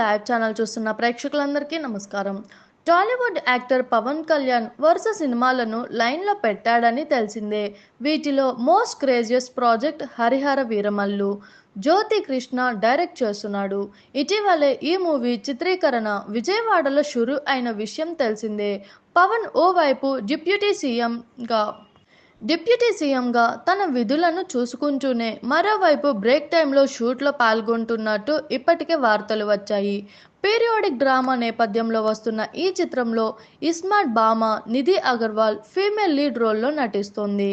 Live channel చూస్తున్న ప్రేక్షకులందరికీ నమస్కారం. టాలీవుడ్ యాక్టర్ పవన్ కళ్యాణ్ వరుస సినిమాలను లైన్లో పెట్టాడని తెలిసిందే. వీటిలో most craziest project Harihara Veeramallu. Jyothi Krishna direct చేస్తున్నాడు. ఇటీవలే ఈ మూవీ చిత్రీకరణ విజయవాడలో షురు అయిన విషయం తెలిసిందే. పవన్ ఓవైపు డిప్యూటీ సీఎంగా తన విధులను చూసుకుంటూనే మరోవైపు బ్రేక్ టైంలో షూట్లో పాల్గొంటున్నట్టు ఇప్పటికే వార్తలు వచ్చాయి. పీరియాడిక్ డ్రామా నేపథ్యంలో వస్తున్న ఈ చిత్రంలో ఇస్మార్ట్ భామ నిధి అగర్వాల్ ఫీమేల్ లీడ్ రోల్లో నటిస్తోంది.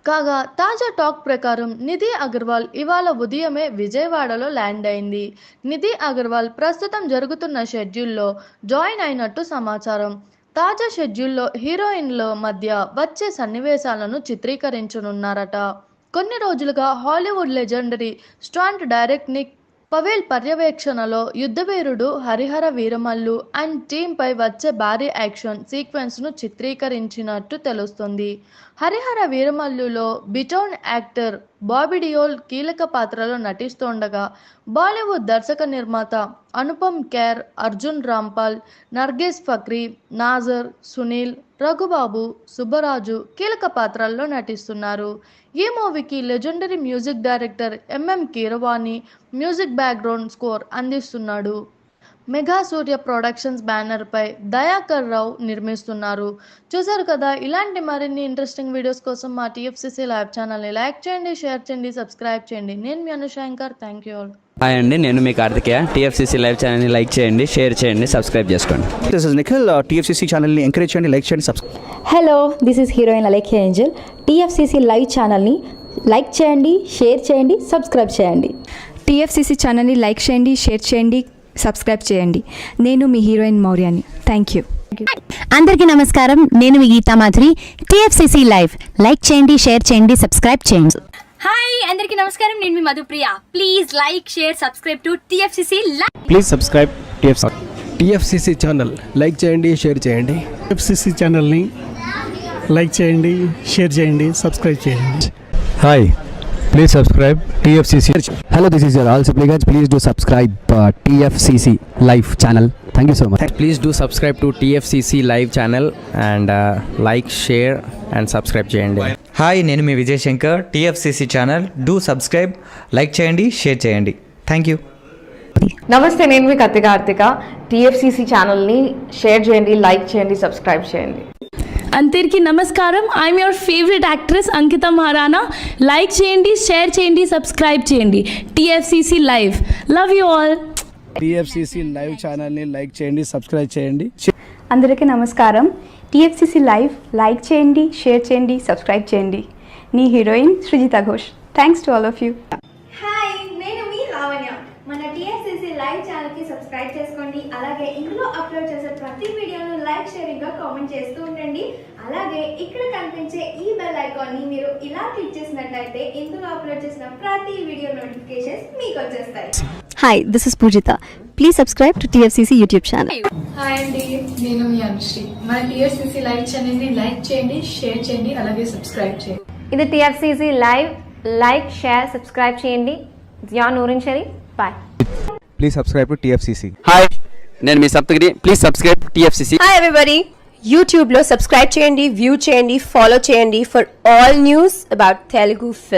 కాగా తాజా టాక్ ప్రకారం నిధి అగర్వాల్ ఇవాళ ఉదయమే విజయవాడలో ల్యాండ్ అయింది. నిధి అగర్వాల్ ప్రస్తుతం జరుగుతున్న షెడ్యూల్లో జాయిన్ అయినట్టు సమాచారం. తాజా షెడ్యూల్లో హీరోయిన్ల మధ్య వచ్చే సన్నివేశాలను చిత్రీకరించనున్నారట. కొన్ని రోజులుగా Hollywood legendary stunt director Nick Powell పర్యవేక్షణలో యుద్ధవీరుడు హరిహర వీరమల్లు అండ్ టీంపై వచ్చే భారీ యాక్షన్ సీక్వెన్స్ను చిత్రీకరించినట్టు తెలుస్తుంది. హరిహర వీరమల్లులో బిటౌన్ యాక్టర్ బాబీ డియోల్ కీలక పాత్రలో నటిస్తుండగా బాలీవుడ్ దర్శక నిర్మాత అనుపమ్ ఖేర్, అర్జున్ రాంపాల్, నర్గిస్ ఫక్రీ, నాజర్, సునీల్, రఘుబాబు, సుబ్బరాజు కీలక పాత్రల్లో నటిస్తున్నారు. ఈ మూవీకి legendary music director MM Keeravani music background score అందిస్తున్నాడు. మెగా సూర్య ప్రొడక్షన్స్ బ్యానర్పై దయాకర్ రావు నిర్మిస్తున్నారు. చూసారు కదా, ఇలాంటి మరిన్ని ఇంట్రెస్టింగ్ వీడియోస్ కోసం మా టీఎఫ్సీసీ లైవ్ ఛానల్ని లైక్ చేయండి, షేర్ చేయండి, సబ్స్క్రైబ్ చేయండి. నేను మీ Anushankar. Thank you all. Hi అండి, నేను మీ కార్తికేయ. టీఎఫ్సీసీ లైవ్ ఛానల్ని లైక్ చేయండి, షేర్ చేయండి, సబ్స్క్రైబ్ చేసుకోండి. This is Nikhil. టీఎఫ్సీసీ ఛానల్ని ఎంకరేజ్ చేయండి, లైక్ చేయండి, subscribe. Hello, this is heroine Alekhya Angel. TFCC live ఛానల్ని లైక్ చేయండి, షేర్ చేయండి, సబ్స్క్రైబ్ చేయండి. టీఎఫ్సీసీ ఛానల్ని లైక్ చేయండి, షేర్ చేయండి, సబ్స్క్రైబ్ చేయండి. నేను మీ హీరోయిన్ మౌర్యాని. Thank you. అందరికీ నమస్కారం, నేను మీ Geetha Madhuri. TFCC live like చేయండి, షేర్ చేయండి, సబ్స్క్రైబ్ చేయండి. హాయ్ అందరికీ నమస్కారం, నేను మీ Madhupriya. Please like, share, subscribe to TFCC live. Please subscribe TFCC channel. Like చేయండి, షేర్ చేయండి. టీఎఫ్సీసీ ఛానల్ని లైక్ చేయండి, షేర్ చేయండి, సబ్స్క్రైబ్ చేయండి. Hi, please subscribe TFCC. Hello, this is your all supplicants. Please do subscribe TFCC live channel. Thank you so much. Please do subscribe to TFCC live channel and like, share and subscribe చేయండి. Hi, నేను మీ Vijay Shankar. TFCC channel do subscribe, like చేయండి, share చేయండి. Thank you. నమస్తే, నేను మీ Karthika. TFCC ఛానల్ని share చేయండి, లైక్ చేయండి, సబ్స్క్రైబ్ చేయండి. అందరికీ నమస్కారం. I'm your favourite actress Ankita Maharana. Like చేయండి, షేర్ చేయండి, సబ్స్క్రైబ్ చేయండి. TFCC live. Love you all. TFCC live ఛానల్ని లైక్ చేయండి, సబ్స్క్రైబ్ చేయండి. అందరికీ నమస్కారం. టీఎఫ్సీసీ లైవ్ లైక్ చేయండి, షేర్ చేయండి, సబ్స్క్రైబ్ చేయండి. నీ heroine Srujitha Ghosh. Thanks to all of you. Hi, నేను మీ లావణ్య. మన టీఎఫ్సీసీ లైవ్ ఛానల్కి సబ్స్క్రైబ్ చేసుకోండి. అలాగే ఇందులో అప్లోడ్ చేసే ప్రతి వీడియోను లైక్, షేరింగ్గా కామెంట్ చేస్తూ ఉండండి. అలాగే ఇక్కడ కనిపించే ఈ బెల్ ఐకాన్ని మీరు ఇలా క్లిక్ చేసినట్లయితే ఇందులో అప్లోడ్ చేసిన ప్రతి వీడియో నోటిఫికేషన్స్ మీకు వచ్చేస్తాయి. Hi, this is Poojitha. Please subscribe to TFCC YouTube channel. Hi అండి, నేను మీ అనుశ్రీ. మన టీఎఫ్సీసీ లైవ్ ఛానల్ని లైక్ చేయండి, షేర్ చేయండి, అలాగే సబ్స్క్రైబ్ చేయండి. ఇది TFCC live. Like, share, subscribe చేయండి. Zia Noorin Sharif. Bye. Please subscribe to TFCC. Hi, నేను మీ Saptagiri. Please subscribe TFCC. Hi everybody, యూట్యూబ్లో సబ్స్క్రైబ్ చేయండి, వ్యూ చేయండి, ఫాలో చేయండి for all news about Telugu film.